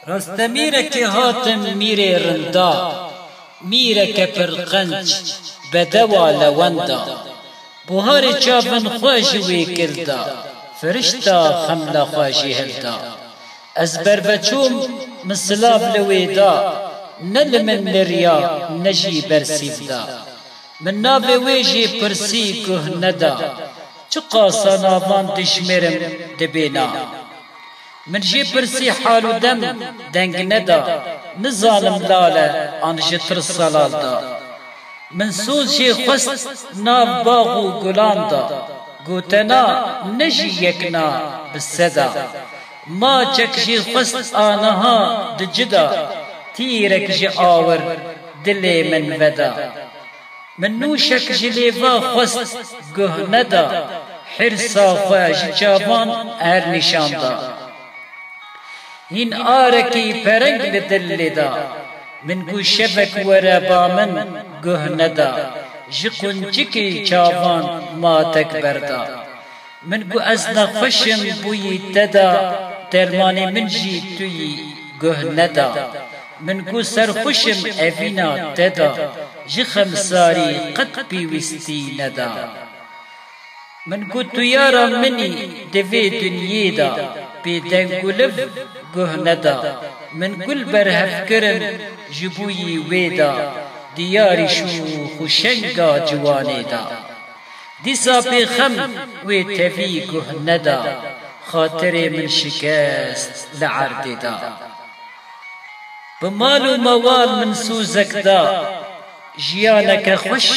رستميرك هاتم ميري رندا ميرك پرقنج بدوا لوندا بوهار چاپن خواجوی کردا فرشتا خملا خواجی هلدا از بربچوم مسلاب لویدا نل من لریا نجی برسیفدا من ناب ویجی پرسی که ندا چو قاسا نابان دشمرم دبینا من جی پرسی حالو دم دنگ ندا نزانم لاله آنجی ترسالال دا من سوز جی خست ناف باغو گلان دا گوتنا نجی یکنا بسدا ما چک جی خست آنها دجدا تیرک جی آور دلی من ودا من نوشک جی لیوا خست گه ندا حرسا خواج جابان هر نشان دا هین آرکی پرنگ لدل دا من گو شبک وربا من گه ندا جقنجکی چاوان ما تکبر دا من گو ازنا خشم بوی تدا درمانی من جی توی گه ندا من گو سرخوشم اوینا تدا جخم ساری قد پیوستی ندا من گو تو یارا منی دوی دنیی دا بیدنگولف گه ندا من گل برهف کرن جبوی ویدا دیاری شو خوشنگا جوانی دا دیسا پی خم وی تفی گه ندا خاطر من شکست لعرد دا بمال و موال من سوزک دا جیانک خوش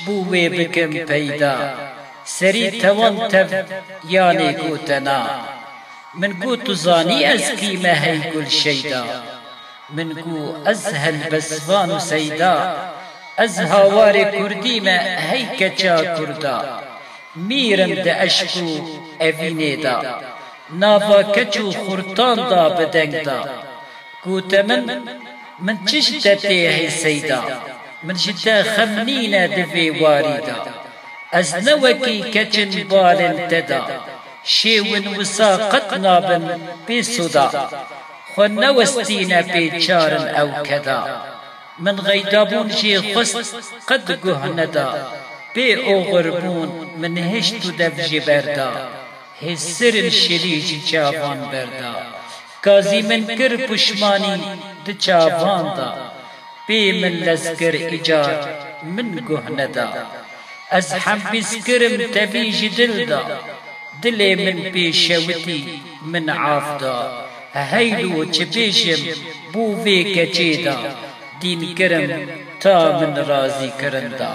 بوی بکم پیدا سری توان تف یانی گوتنا من گو تزانی از قیمه هی گل شیدا من گو از هل بسوان سیدا از هاوار کردی ما هی کچا کردا میرم ده اشکو اوینه دا نافا کچو خورتان دا بدنگ دا گوت من چش دتی هی سیدا من جتا خمنین دوی واری دا از نوکی کچن بالن تدا شیون وساقت نابن بی صدا خو نوستین بیچارن او کدا من غیدابون جی خست قد گه ندا بی اوغربون من هشتو دف جبردا هسرن شلیج چاوان بردا کازی من کر پشمانی د چاوان دا بی من لزگر ایجاد من گه ندا از هم بسکرم تبیج دل دا دلی من پیشوتی من عاف دا هیلو چه پیشم بو وی کچی دا دین کرم تا من راضی کرن دا